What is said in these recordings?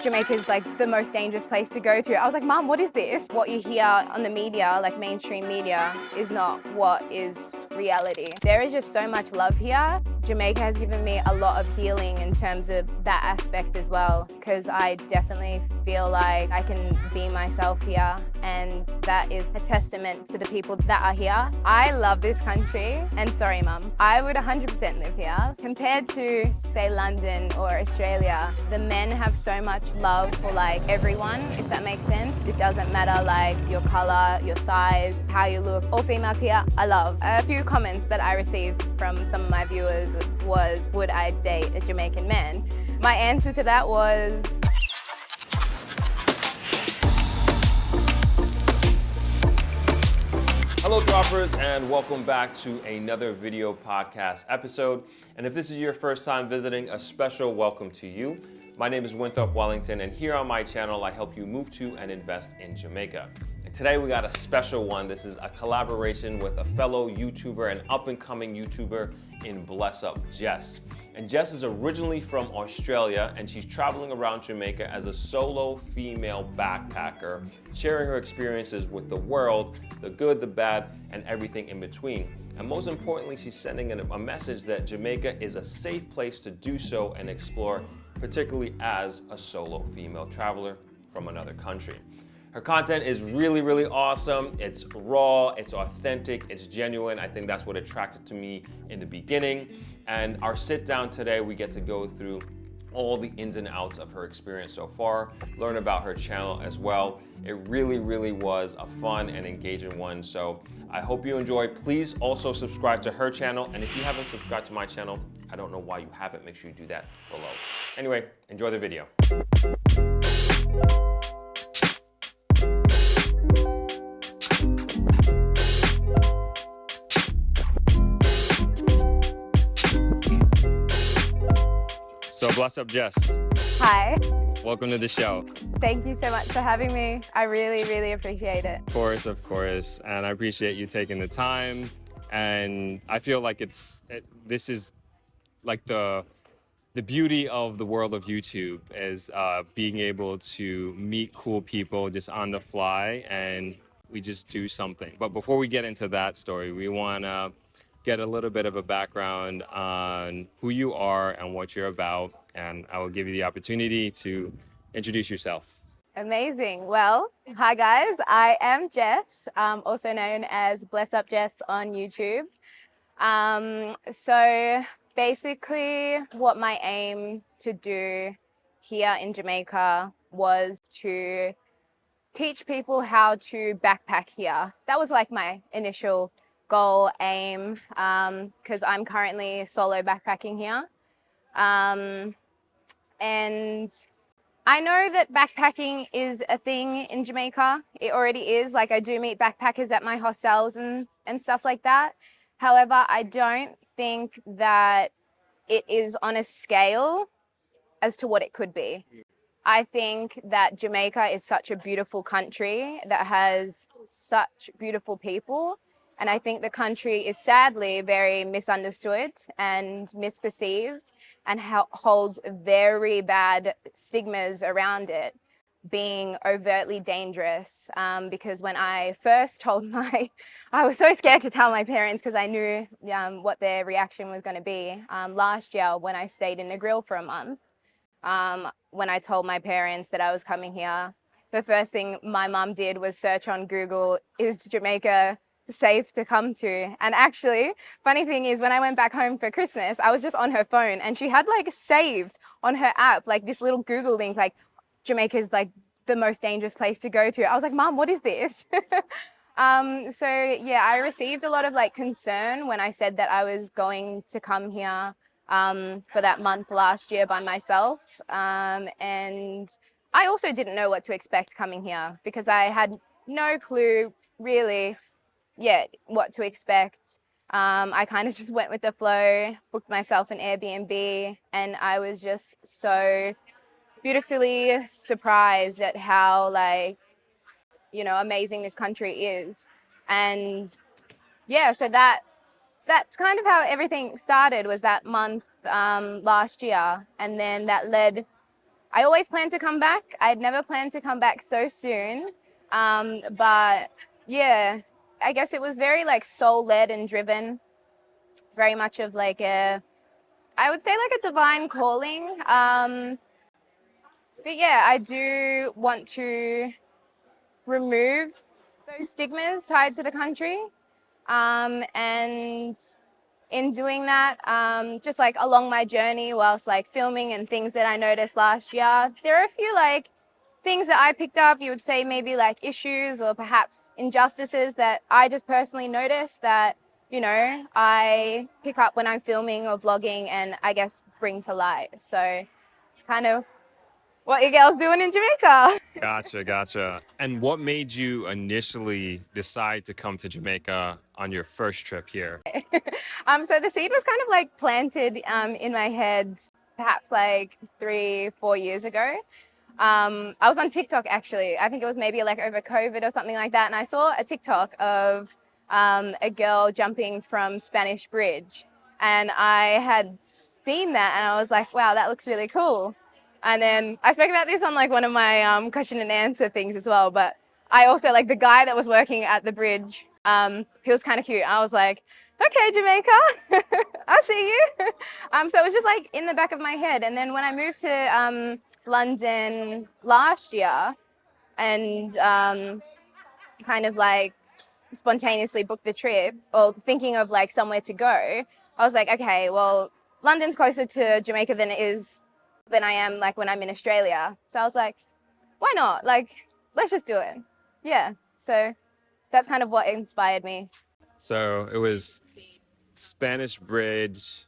Jamaica is like the most dangerous place to go to. I was like, Mom, what is this? What you hear on the media, like mainstream media, is not what is reality. There is just so much love here. Jamaica has given me a lot of healing in terms of that aspect as well, because I definitely feel like I can be myself here, and that is a testament to the people that are here. I love this country, and sorry, Mum, I would 100% live here. Compared to, say, London or Australia, the men have so much love for like everyone, if that makes sense. It doesn't matter like your color, your size, how you look. All females here I love. A few comments that I received from some of my viewers was, would I date a Jamaican man? My answer to that was, hello droppers, and welcome back to another video podcast episode. And if this is your first time visiting, a special welcome to you. My name is Winthrop Wellington, and here on my channel I help you move to and invest in Jamaica. And today we got a special one. This is a collaboration with a fellow YouTuber and up-and-coming YouTuber in Bless Up Jess. And Jess is originally from Australia, and she's traveling around Jamaica as a solo female backpacker, sharing her experiences with the world, the good, the bad, and everything in between. And most importantly, she's sending a message that Jamaica is a safe place to do so and explore, particularly as a solo female traveler from another country. Her content is really, really awesome. It's raw, it's authentic, it's genuine. I think that's what attracted to me in the beginning. And our sit down today, we get to go through all the ins and outs of her experience so far, learn about her channel as well. It really, really was a fun and engaging one. So I hope you enjoy. Please also subscribe to her channel. And if you haven't subscribed to my channel, I don't know why you haven't. Make sure you do that below. Anyway, enjoy the video. So Bless Up Jess. hi. Welcome to the show. Thank you so much for having me. I really, really appreciate it. Of course. And I appreciate you taking the time. And I feel like this is like the beauty of the world of YouTube is being able to meet cool people just on the fly, and we just do something. But before we get into that story, we want to get a little bit of a background on who you are and what you're about, and I will give you the opportunity to introduce yourself. Amazing. Well, hi guys, I am Jess, also known as Bless Up Jess on YouTube. So basically what my aim to do here in Jamaica was to teach people how to backpack here. That was like my initial goal, aim, because I'm currently solo backpacking here. And I know that backpacking is a thing in Jamaica. It already is. Like, I do meet backpackers at my hostels and stuff like that. However, I don't think that it is on a scale as to what it could be. I think that Jamaica is such a beautiful country that has such beautiful people. And I think the country is sadly very misunderstood and misperceived and holds very bad stigmas around it, being overtly dangerous. Because when I first told I was so scared to tell my parents because I knew what their reaction was going to be. Last year when I stayed in the grill for a month, when I told my parents that I was coming here, the first thing my mum did was search on Google, is Jamaica safe to come to? And actually, funny thing is, when I went back home for Christmas, I was just on her phone and she had like saved on her app like this little Google link, like Jamaica is like the most dangerous place to go to. I was like, Mom, what is this? So yeah, I received a lot of like concern when I said that I was going to come here for that month last year by myself. And I also didn't know what to expect coming here because I had no clue really what to expect. I kind of just went with the flow, booked myself an Airbnb, and I was just so beautifully surprised at how amazing this country is. And yeah, so that's kind of how everything started, was that month last year. And then that led I always planned to come back. I'd never planned to come back so soon. But yeah, I guess it was very like soul led and driven, very much of like I would say like a divine calling. But yeah, I do want to remove those stigmas tied to the country. And in doing that, just like along my journey whilst like filming and things that I noticed last year, there are a few like things that I picked up, you would say maybe like issues or perhaps injustices that I just personally noticed that, you know, I pick up when I'm filming or vlogging and I guess bring to light. So it's kind of what your girl's doing in Jamaica. Gotcha, gotcha. And what made you initially decide to come to Jamaica on your first trip here? So the seed was kind of like planted in my head perhaps like 3, 4 years ago. I was on TikTok actually. I think it was maybe like over COVID or something like that. And I saw a TikTok of a girl jumping from Spanish Bridge. And I had seen that and I was like, wow, that looks really cool. And then I spoke about this on like one of my question and answer things as well. But I also like the guy that was working at the bridge. He was kind of cute. I was like, okay, Jamaica, I see you. So it was just like in the back of my head. And then when I moved to London last year and kind of like spontaneously booked the trip or thinking of like somewhere to go, I was like, okay, well, London's closer to Jamaica than I am like when I'm in Australia. So I was like, why not? Like, let's just do it. Yeah. So that's kind of what inspired me. So it was Spanish Bridge,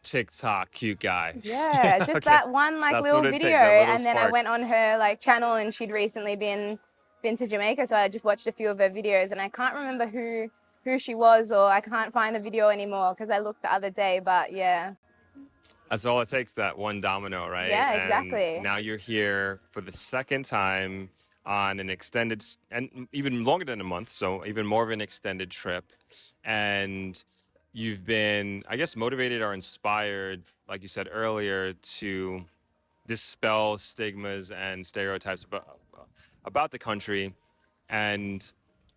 TikTok, cute guy. Yeah, just Okay. that one like That's little what it video, takes, that little and then I spark. went on her like channel, and she'd recently been to Jamaica, so I just watched a few of her videos, and I can't remember who she was, or I can't find the video anymore because I looked the other day. But yeah, That's all it takes, that one domino, right? yeah, And exactly. now you're here for the second time on an extended, and even longer than a month, so even more of an extended trip. And you've been, I guess, motivated or inspired, like you said earlier, to dispel stigmas and stereotypes about the country. And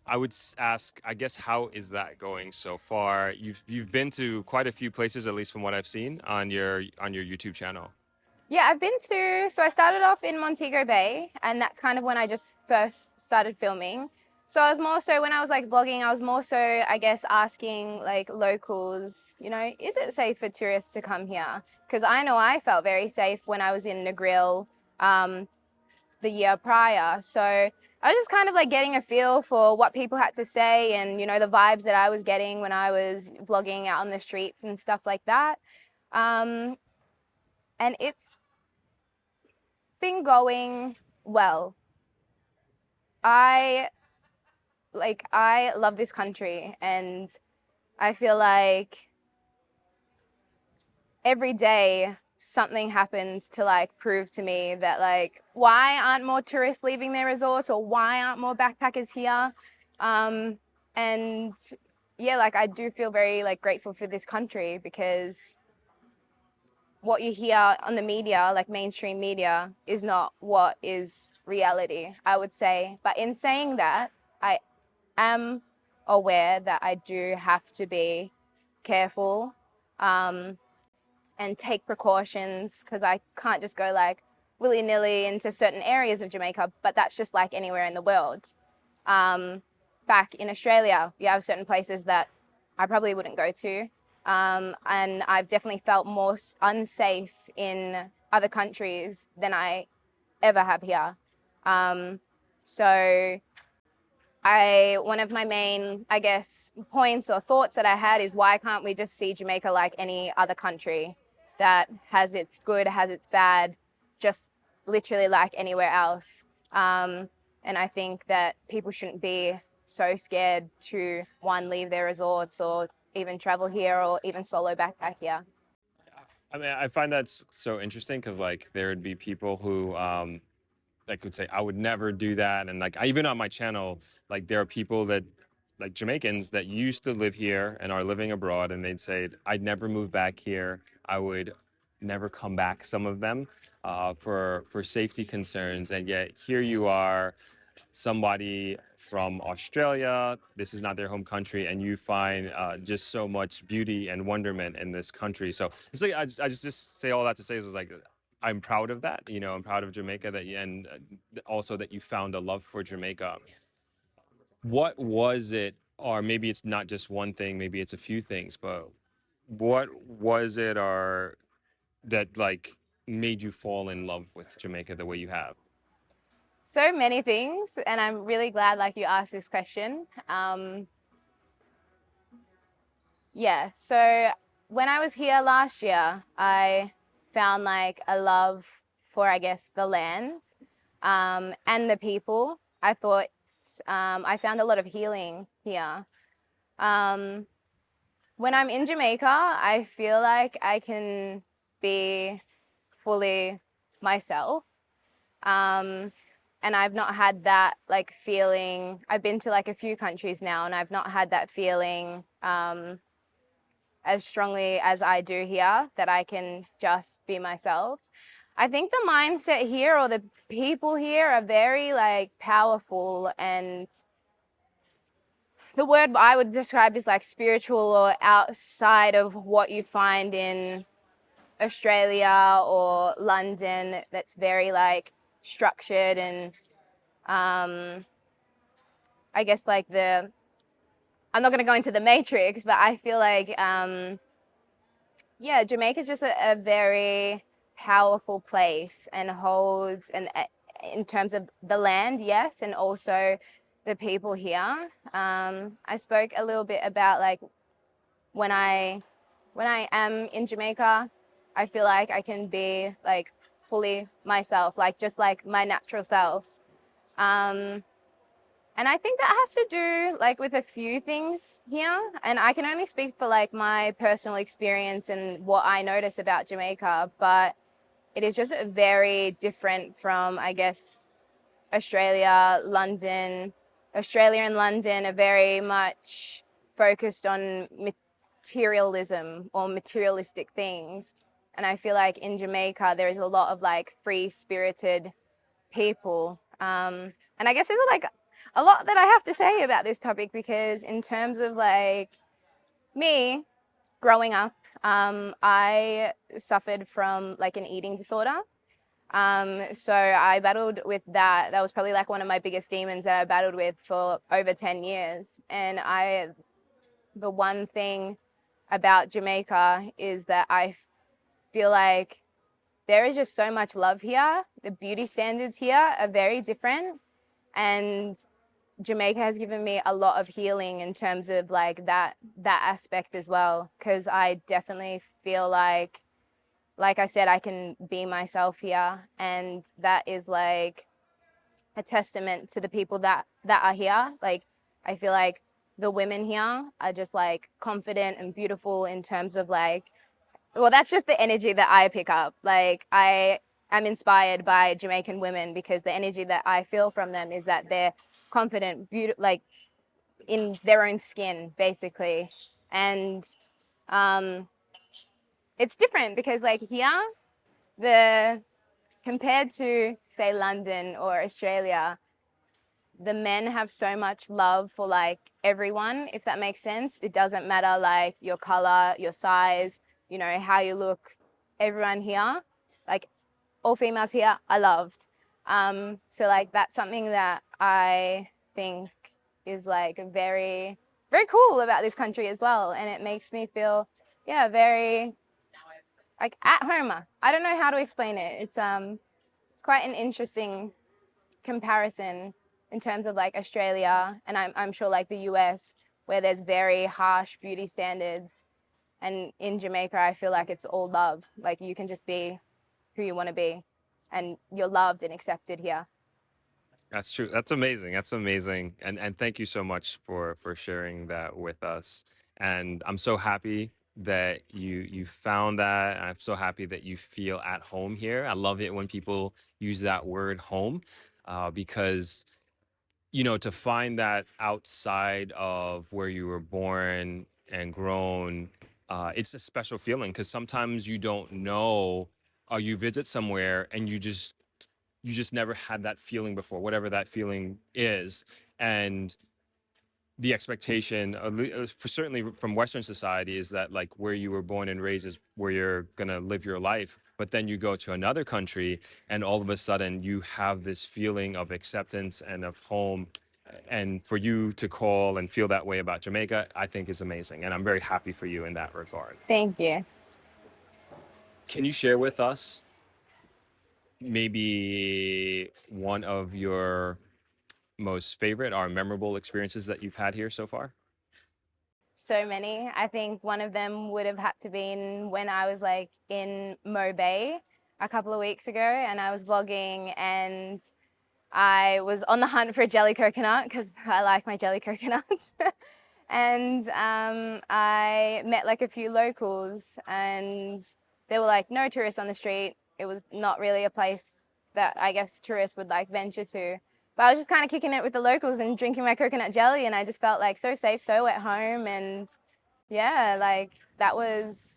I would ask, I guess, how is that going so far? You've been to quite a few places, at least from what I've seen on your YouTube channel. Yeah, I've been to, so I started off in Montego Bay, and that's kind of when I just first started filming. So I was more so, when I was like vlogging, I was more so, I guess, asking like locals, you know, is it safe for tourists to come here? Because I know I felt very safe when I was in Negril the year prior. So I was just kind of like getting a feel for what people had to say and, you know, the vibes that I was getting when I was vlogging out on the streets and stuff like that. Um, and it's been going well. I I love this country, and I feel like every day something happens to like prove to me that like why aren't more tourists leaving their resorts, or why aren't more backpackers here? And yeah, like I do feel very like grateful for this country, because what you hear on the media, like mainstream media, is not what is reality, I would say. But in saying that, I am aware that I do have to be careful and take precautions, because I can't just go like willy-nilly into certain areas of Jamaica, but that's just like anywhere in the world. Back in Australia, you have certain places that I probably wouldn't go to. And I've definitely felt more unsafe in other countries than I ever have here. So one of my main, I guess, points or thoughts that I had is, why can't we just see Jamaica like any other country that has its good, has its bad, just literally like anywhere else? And I think that people shouldn't be so scared to, one, leave their resorts or even travel here or even solo backpack here. I mean, I find that's so interesting because like there would be people who like would say I would never do that, and like even on my channel, like there are people that like Jamaicans that used to live here and are living abroad, and they'd say I'd never move back here. I would never come back. Some of them, for safety concerns, and yet here you are, somebody from Australia. This is not their home country, and you find just so much beauty and wonderment in this country. So it's like I just say all that to say is like I'm proud of that. You know, I'm proud of Jamaica that you, and also that you found a love for Jamaica. What was it, or maybe it's not just one thing, maybe it's a few things, but what was it, or that like made you fall in love with Jamaica the way you have? So many things, and I'm really glad like you asked this question. Yeah, so when I was here last year, I found like a love for, I guess, the land and the people. I thought I found a lot of healing here. Um, when I'm in Jamaica, I feel like I can be fully myself. Um, and I've not had that like feeling. I've been to like a few countries now, and I've not had that feeling as strongly as I do here, that I can just be myself. I think the mindset here, or the people here, are very like powerful, and the word I would describe is like spiritual, or outside of what you find in Australia or London, that's very like structured and I guess like I'm not going to go into the matrix, but I feel like yeah, Jamaica is just a very powerful place, and holds, and in terms of the land, yes, and also the people here. I spoke a little bit about like when I am in Jamaica, I feel like I can be like fully myself, like just like my natural self. Um, and I think that has to do like with a few things here. And I can only speak for like my personal experience and what I notice about Jamaica, but it is just very different from, I guess, Australia, London. Australia and London are very much focused on materialism or materialistic things. And I feel like in Jamaica, there is a lot of like free spirited people. And I guess there's like a lot that I have to say about this topic, because in terms of like me growing up, I suffered from like an eating disorder. So I battled with that. That was probably like one of my biggest demons that I battled with for over 10 years. And the one thing about Jamaica is that I feel like there is just so much love here. The beauty standards here are very different. And Jamaica has given me a lot of healing in terms of like that aspect as well. Cause I definitely feel like I said, I can be myself here. And that is like a testament to the people that are here. Like, I feel like the women here are just like confident and beautiful in terms of like, well, that's just the energy that I pick up. Like, I am inspired by Jamaican women because the energy that I feel from them is that they're confident, beautiful, like in their own skin, basically. And um, it's different because like here, the compared to say London or Australia, the men have so much love for like everyone, if that makes sense. It doesn't matter like your color, your size, you know, how you look. Everyone here, like all females here, are loved. So like that's something that I think is like very, very cool about this country as well, and it makes me feel, yeah, very like at home. I don't know how to explain it. It's quite an interesting comparison in terms of like Australia, and I'm sure like the US, where there's very harsh beauty standards. And in Jamaica, I feel like it's all love. Like you can just be who you want to be, and you're loved and accepted here. That's true. That's amazing. That's amazing. And thank you so much for sharing that with us. And I'm so happy that you found that. I'm so happy that you feel at home here. I love it when people use that word home, because you know, to find that outside of where you were born and grown, it's a special feeling because sometimes you don't know you visit somewhere and you just never had that feeling before, whatever that feeling is. And the expectation, for certainly from Western society, is that like where you were born and raised is where you're gonna live your life. But then you go to another country, and all of a sudden you have this feeling of acceptance and of home. And for you to call and feel that way about Jamaica, I think is amazing, and I'm very happy for you in that regard. Thank you. Can you share with us maybe one of your most favorite or memorable experiences that you've had here so far? So many. I think one of them would have had to been when I was like in Mo Bay a couple of weeks ago, and I was vlogging, and I was on the hunt for a jelly coconut because I like my jelly coconuts. And I met like a few locals, and they were like, no tourists on the street. It was not really a place that I guess tourists would like venture to. But I was just kind of kicking it with the locals and drinking my coconut jelly, and I just felt like so safe, so at home. And yeah, like that was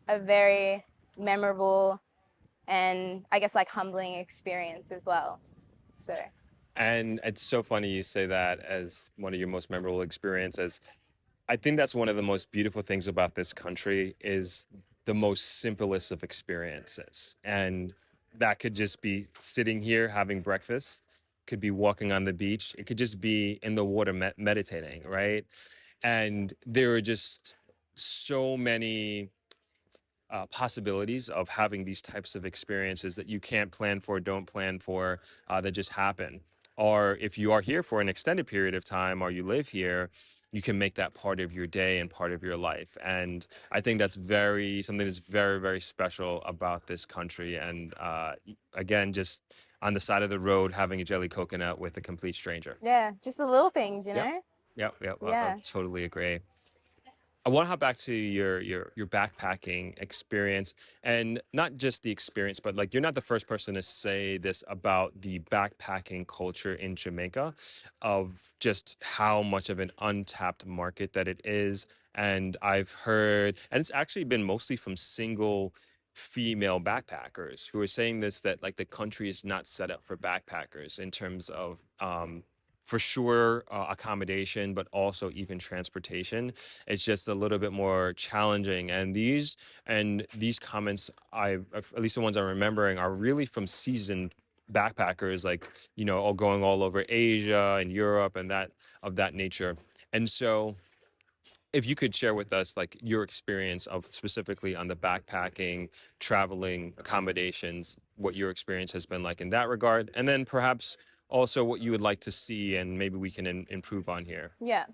a very memorable and I guess like humbling experience as well. So And it's so funny you say that as one of your most memorable experiences. I think that's one of the most beautiful things about this country is the most simplest of experiences. And that could just be sitting here having breakfast, could be walking on the beach, it could just be in the water meditating, right? And there are just so many possibilities of having these types of experiences that you can't plan for, don't plan for, that just happen. Or if you are here for an extended period of time or you live here, you can make that part of your day and part of your life. And I think that's something that's very, very special about this country. And again, just on the side of the road, having a jelly coconut with a complete stranger. yeah, just the little things, you Yep, know? yep. I Yeah. totally agree. I want to hop back to your backpacking experience, and not just the experience, but like you're not the first person to say this about the backpacking culture in Jamaica, of just how much of an untapped market that it is. And I've heard, and it's actually been mostly from single female backpackers who are saying this, that like the country is not set up for backpackers in terms of for sure accommodation, but also even transportation. It's just a little bit more challenging. And these comments, at least the ones I'm remembering, are really from seasoned backpackers, like all going all over Asia and Europe and that of that nature. And so, if you could share with us like your experience of specifically on the backpacking, traveling, accommodations, what your experience has been like in that regard, and then perhaps also what you would like to see and maybe we can improve on here. Yeah.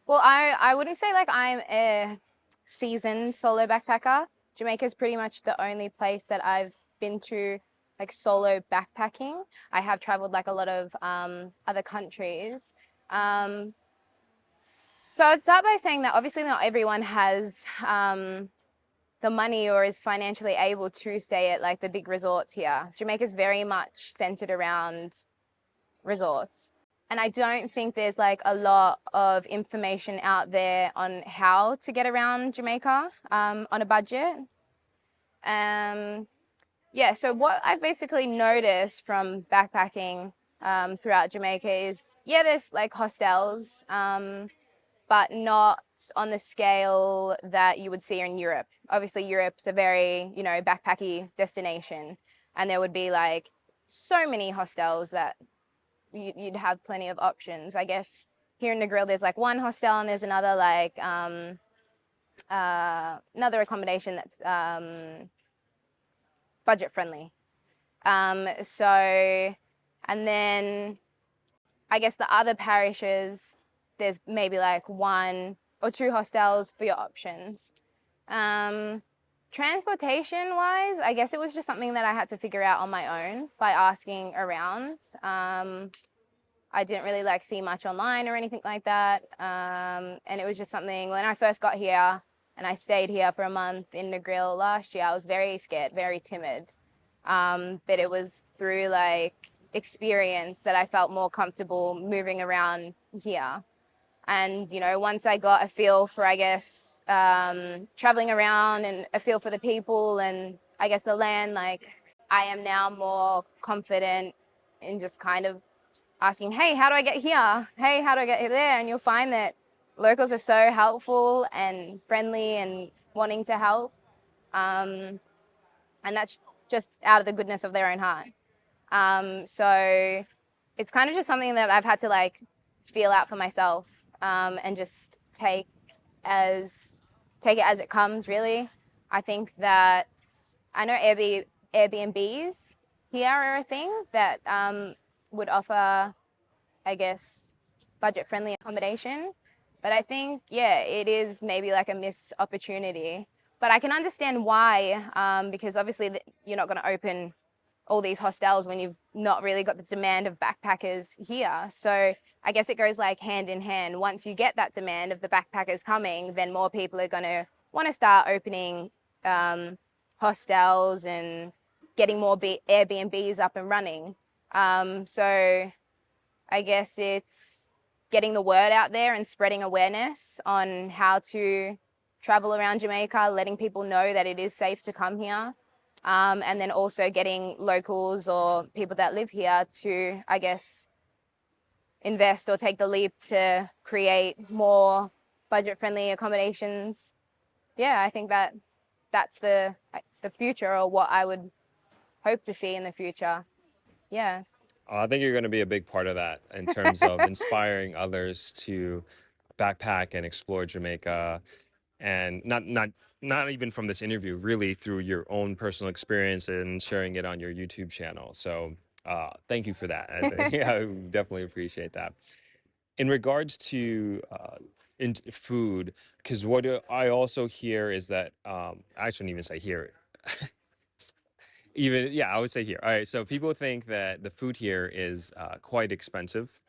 Well, I wouldn't say like I'm a seasoned solo backpacker. Jamaica is pretty much the only place that I've been to like solo backpacking. I have traveled like a lot of other countries. So I'd start by saying that obviously not everyone has the money or is financially able to stay at like the big resorts here. Jamaica is very much centered around resorts. And I don't think there's like a lot of information out there on how to get around Jamaica on a budget. Yeah, so what I've basically noticed from backpacking throughout Jamaica is, yeah, there's like hostels, but not on the scale that you would see in Europe. Obviously, Europe's a very, backpacky destination, and there would be like so many hostels that you'd have plenty of options. I guess here in Negril, there's like one hostel, and there's another like another accommodation that's budget friendly. And then I guess the other parishes, there's maybe like one or two hostels for your options. Transportation wise, I guess it was just something that I had to figure out on my own by asking around. I didn't really like see much online or anything like that. And it was just something when I first got here and I stayed here for a month in Negril last year, I was very scared, very timid. But it was through like experience that I felt more comfortable moving around here. And, once I got a feel for, I guess, traveling around and a feel for the people and I guess the land, like I am now more confident in just kind of asking, hey, how do I get here? Hey, how do I get there? And you'll find that locals are so helpful and friendly and wanting to help. And that's just out of the goodness of their own heart. So it's kind of just something that I've had to like feel out for myself, and just as take it as it comes, really. I think that I know Airbnbs here are a thing that would offer, I guess, budget friendly accommodation. But I think, yeah, it is maybe like a missed opportunity. But I can understand why, because obviously you're not going to open all these hostels when you've not really got the demand of backpackers here. So I guess it goes like hand in hand. Once you get that demand of the backpackers coming, then more people are going to want to start opening hostels and getting more Airbnbs up and running. So I guess it's getting the word out there and spreading awareness on how to travel around Jamaica, letting people know that it is safe to come here. And then also getting locals or people that live here to, I guess, invest or take the leap to create more budget-friendly accommodations. Yeah, I think that that's the future, or what I would hope to see in the future. Yeah. I think you're going to be a big part of that in terms of inspiring others to backpack and explore Jamaica, and not even from this interview, really through your own personal experience and sharing it on your YouTube channel. So thank you for that. I think, yeah, I definitely appreciate that. In regards to food, because what I also hear is that I shouldn't even say here. Even yeah, I would say here. All right, so people think that the food here is quite expensive,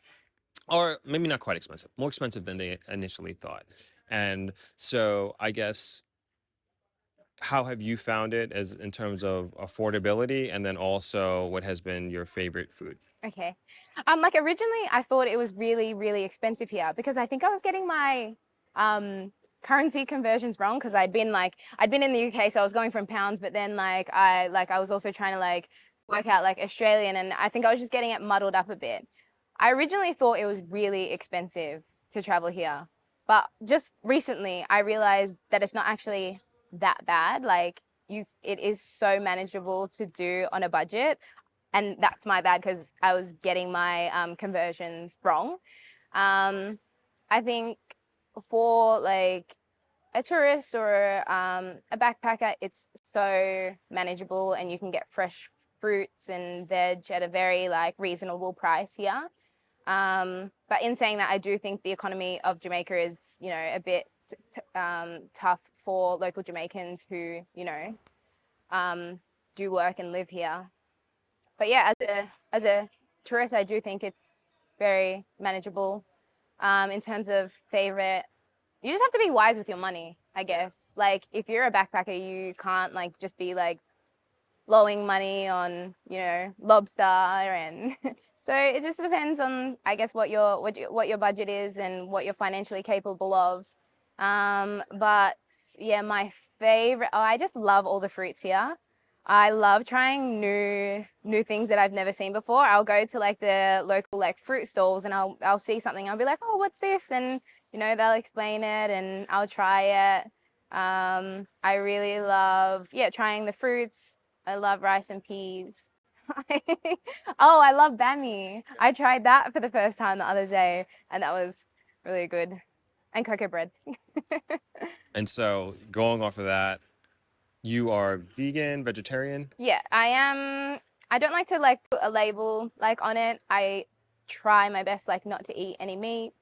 or maybe not quite expensive, more expensive than they initially thought. And so I guess, how have you found it as in terms of affordability, and then also what has been your favorite food? Okay. Like originally I thought it was really, really expensive here because I think I was getting my currency conversions wrong, because I'd been in the UK, so I was going from pounds, but then I was also trying to like work out like Australian, and I think I was just getting it muddled up a bit. I originally thought it was really expensive to travel here, but just recently I realized that it's not actually that bad. Like it is so manageable to do on a budget, and that's my bad because I was getting my conversions wrong. I think for like a tourist or a backpacker, it's so manageable, and you can get fresh fruits and veg at a very like reasonable price here. But in saying that, I do think the economy of Jamaica is, a bit tough for local Jamaicans who, do work and live here. But yeah, as a tourist, I do think it's very manageable. In terms of favorite, you just have to be wise with your money, I guess. Like if you're a backpacker, you can't like just be like blowing money on, lobster, and so it just depends on, I guess, what your budget is and what you're financially capable of. But yeah, my favorite, I just love all the fruits here. I love trying new things that I've never seen before. I'll go to like the local like fruit stalls, and I'll see something. I'll be like, oh, what's this? And they'll explain it, and I'll try it. I really love, yeah, trying the fruits. I love rice and peas. Oh, I love bami. I tried that for the first time the other day, and that was really good. And cocoa bread. And so, going off of that, you are vegan, vegetarian? Yeah, I am. I don't like to like put a label like on it. I try my best like not to eat any meat.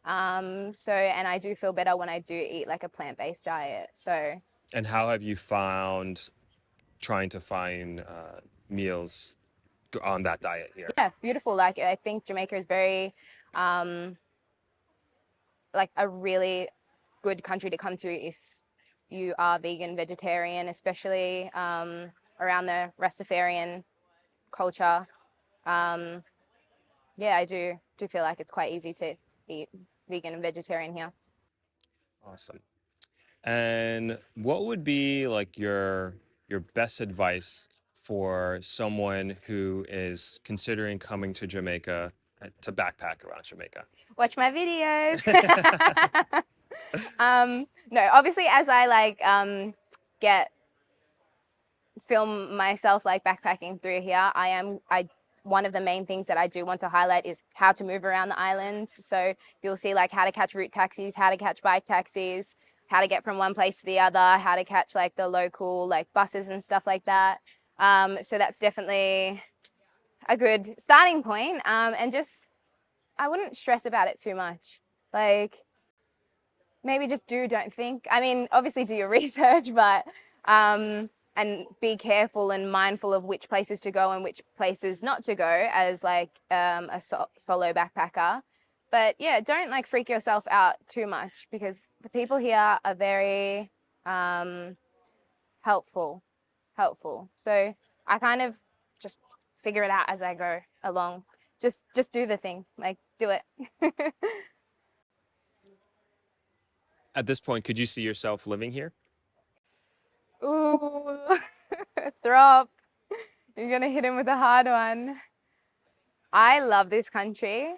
And I do feel better when I do eat like a plant-based diet. So And how have you found trying to find meals on that diet here? yeah, beautiful. Like I think Jamaica is very like a really good country to come to if you are vegan, vegetarian, especially around the Rastafarian culture. Um, yeah, I do feel like it's quite easy to eat vegan and vegetarian here. Awesome. And what would be like your best advice for someone who is considering coming to Jamaica to backpack around Jamaica? Watch my videos. No, obviously, as I get film myself like backpacking through here, I one of the main things that I do want to highlight is how to move around the island. So you'll see like how to catch route taxis, how to catch bike taxis, how to get from one place to the other, how to catch like the local like buses and stuff like that. So that's definitely a good starting point. And just I wouldn't stress about it too much. Like maybe just don't think. I mean, obviously do your research, but and be careful and mindful of which places to go and which places not to go as like a solo backpacker. But yeah, don't like freak yourself out too much because the people here are very helpful. So I kind of just figure it out as I go along. Just do the thing, like do it. At this point, could you see yourself living here? Ooh, Throp. You're gonna hit him with a hard one. I love this country.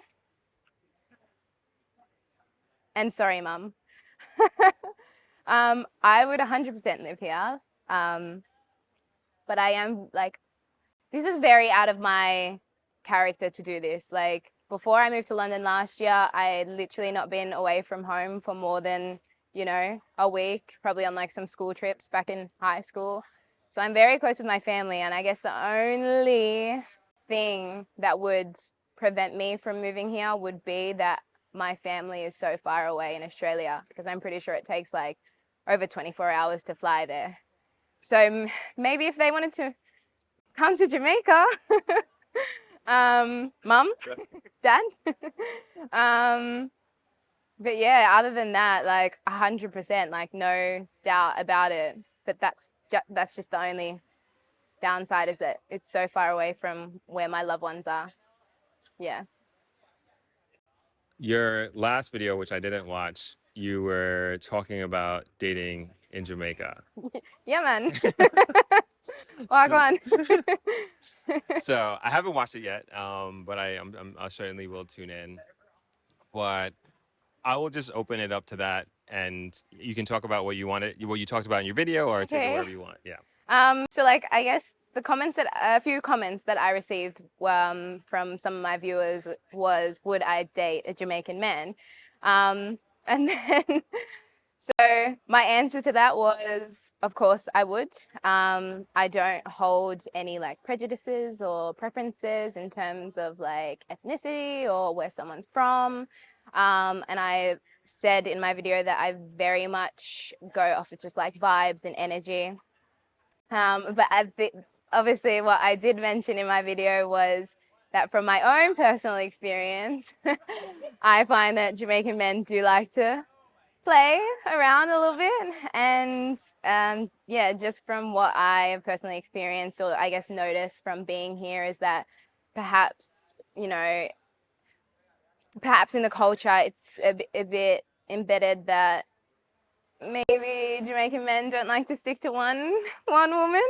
And sorry, Mum. I would 100% live here. But I am like, this is very out of my character to do this. Like before I moved to London last year, I had literally not been away from home for more than, a week, probably on like some school trips back in high school. So I'm very close with my family. And I guess the only thing that would prevent me from moving here would be that my family is so far away in Australia, because I'm pretty sure it takes like over 24 hours to fly there. So maybe if they wanted to come to Jamaica, Mum, Dad. But yeah, other than that, like 100%, like no doubt about it. But that's just the only downside, is that it's so far away from where my loved ones are. Yeah. Your last video, which I didn't watch, you were talking about dating in Jamaica. Yeah, man. Walk on. So I haven't watched it yet, but I certainly will tune in. But I will just open it up to that, and you can talk about what you talked about in your video, or take it wherever you want. Yeah. So like I guess a few comments that I received from some of my viewers was, would I date a Jamaican man? And then so my answer to that was, of course I would. I don't hold any like prejudices or preferences in terms of like ethnicity or where someone's from. And I said in my video that I very much go off of just like vibes and energy. But obviously what I did mention in my video was that from my own personal experience, I find that Jamaican men do like to play around a little bit. And yeah, just from what I have personally experienced, or I guess noticed from being here, is that perhaps in the culture it's a bit embedded that maybe Jamaican men don't like to stick to one woman.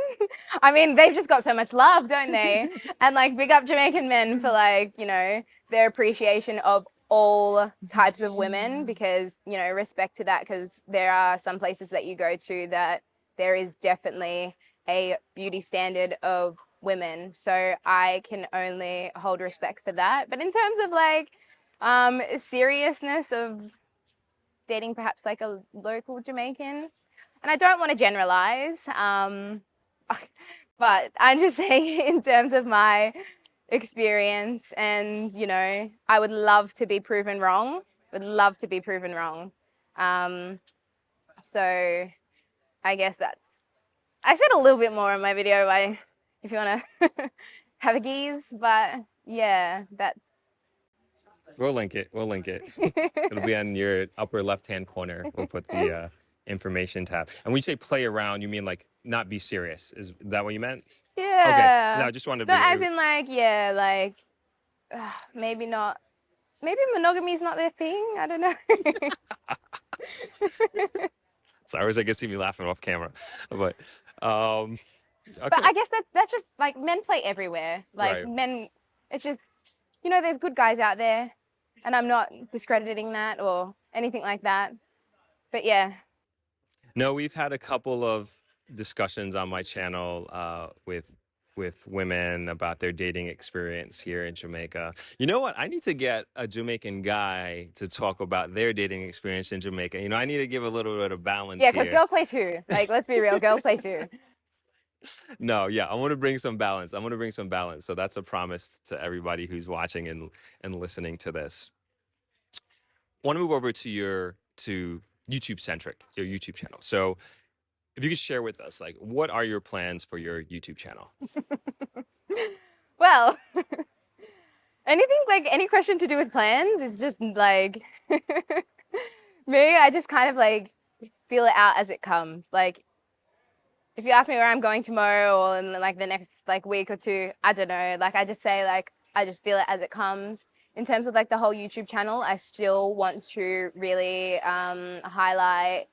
I mean, they've just got so much love, don't they? And like big up Jamaican men for like, their appreciation of all types of women, because, respect to that, because there are some places that you go to that there is definitely a beauty standard of women. So I can only hold respect for that. But in terms of like seriousness of dating perhaps like a local Jamaican, and I don't want to generalize, but I'm just saying in terms of my experience, and I would love to be proven wrong. So I guess I said a little bit more in my video, if you want to have a geese, but yeah, that's. We'll link it. It'll be on your upper left-hand corner. We'll put the information tab. And when you say play around, you mean like not be serious? Is that what you meant? Yeah. Okay. No, I just wanted to No, be. as in like, yeah, like maybe not. Maybe monogamy is not their thing. I don't know. Sorry, I guess see me laughing off camera, but But Okay. I guess that's just like men play everywhere. Like Right. men, it's just, you know, there's good guys out there, and I'm not discrediting that or anything like that. But yeah, No, we've had a couple of discussions on my channel with women about their dating experience here in Jamaica. You know what? I need to get a Jamaican guy to talk about their dating experience in Jamaica. I need to give a little bit of balance yeah, because here. girls play too. Like, let's be real, girls play too. No, yeah, I want to bring some balance. I want to bring some balance. So that's a promise to everybody who's watching and listening to this. I want to move over to to YouTube centric, your YouTube channel. So if you could share with us, like, what are your plans for your YouTube channel? Well, anything like any question to do with plans is just like me. I just kind of like feel it out as it comes. Like, if you ask me where I'm going tomorrow or in like the next like week or two, I don't know. Like, I just say like I just feel it as it comes. In terms of like the whole YouTube channel, I still want to really highlight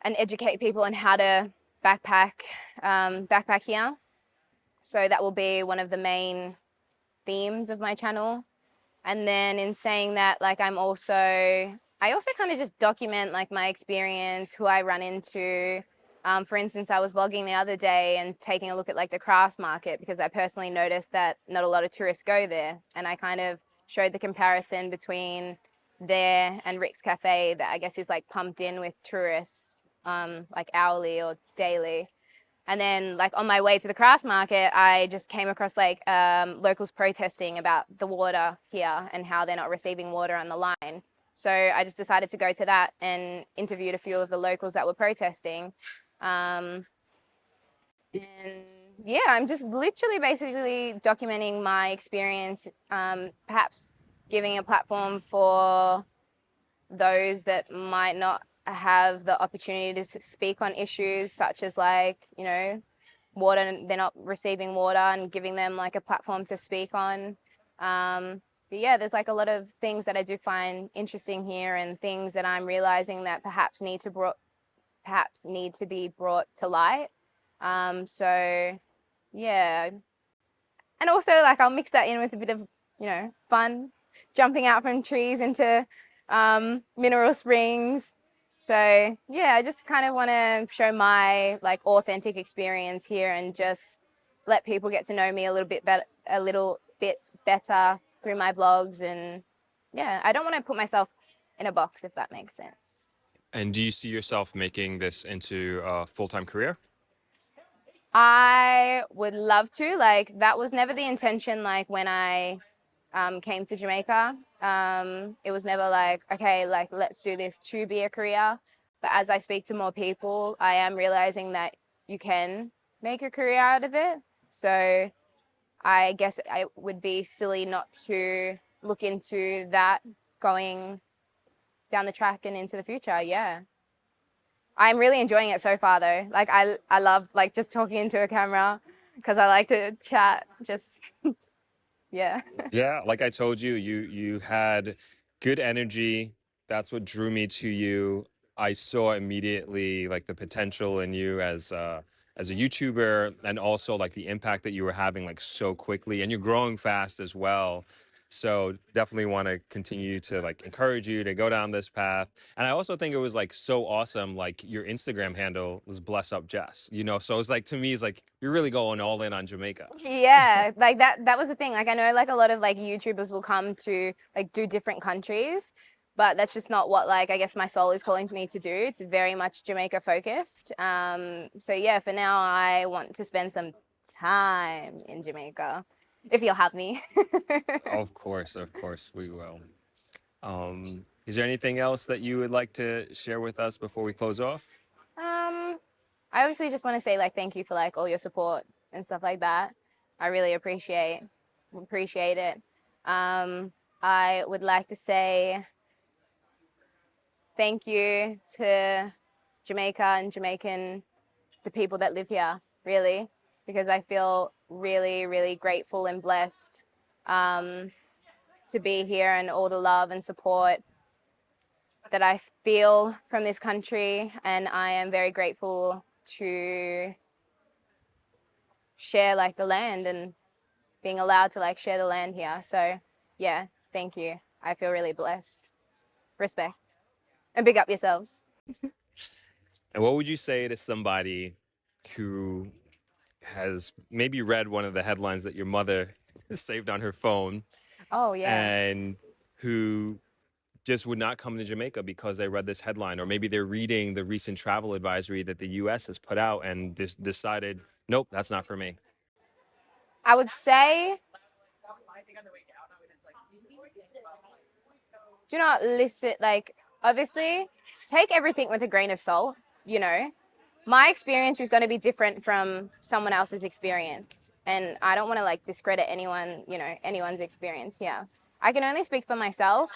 and educate people on how to backpack here. So that will be one of the main themes of my channel. And then in saying that, like I also kind of just document like my experience, who I run into. For instance, I was vlogging the other day and taking a look at like the crafts market because I personally noticed that not a lot of tourists go there. And I kind of showed the comparison between there and Rick's Cafe that I guess is like pumped in with tourists, like hourly or daily. And then like on my way to the crafts market, I just came across like locals protesting about the water here and how they're not receiving water on the line. So I just decided to go to that and interviewed a few of the locals that were protesting. And yeah, I'm just literally basically documenting my experience, perhaps giving a platform for those that might not have the opportunity to speak on issues such as like, you know, water, they're not receiving water, and giving them like a platform to speak on. But yeah, there's like a lot of things that I do find interesting here and things that I'm realizing that perhaps need to be brought to light. So yeah, and also like I'll mix that in with a bit of, you know, fun, jumping out from trees into mineral springs. So yeah, I just kind of want to show my like authentic experience here and just let people get to know me a little bit better through my vlogs. And yeah, I don't want to put myself in a box, if that makes sense. And do you see yourself making this into a full-time career? I would love to. Like, that was never the intention. Like, when I came to Jamaica, it was never like, okay, like, let's do this to be a career. But as I speak to more people, I am realizing that you can make a career out of it. So I guess I would be silly not to look into that going down the track and into the future. Yeah. I'm really enjoying it so far though. Like I love like just talking into a camera because I like to chat. Just yeah. Yeah, like I told you, you had good energy. That's what drew me to you. I saw immediately like the potential in you as a YouTuber, and also like the impact that you were having like so quickly, and you're growing fast as well. So definitely want to continue to like encourage you to go down this path. And I also think it was like so awesome. Like your Instagram handle was Bless Up Jess, So it's like to me, it's like you're really going all in on Jamaica. Yeah, like that was the thing. Like I know like a lot of like YouTubers will come to like do different countries, but that's just not what like I guess my soul is calling to me to do. It's very much Jamaica focused. So yeah, for now I want to spend some time in Jamaica if you'll have me. Of course, we will. Is there anything else that you would like to share with us before we close off? Um, I obviously just want to say like thank you for like all your support and stuff like that. I really appreciate it. I would like to say thank you to Jamaica and the people that live here, really, because I feel really, really grateful and blessed to be here, and all the love and support that I feel from this country. And I am very grateful to share like the land and being allowed to like share the land here. So yeah, thank you. I feel really blessed. Respect. And big up yourselves. And what would you say to somebody who has maybe read one of the headlines that your mother saved on her phone Oh yeah. and who just would not come to Jamaica because they read this headline, or maybe they're reading the recent travel advisory that the US has put out and decided, nope, that's not for me? I would say do not listen, like, obviously, take everything with a grain of salt, you know. My experience is going to be different from someone else's experience. And I don't want to like discredit anyone, you know, anyone's experience. Yeah. I can only speak for myself,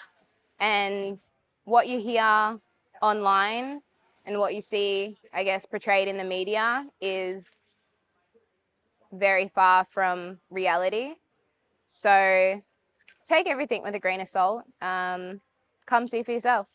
and what you hear online and what you see, I guess, portrayed in the media is very far from reality. So take everything with a grain of salt. Come see for yourself.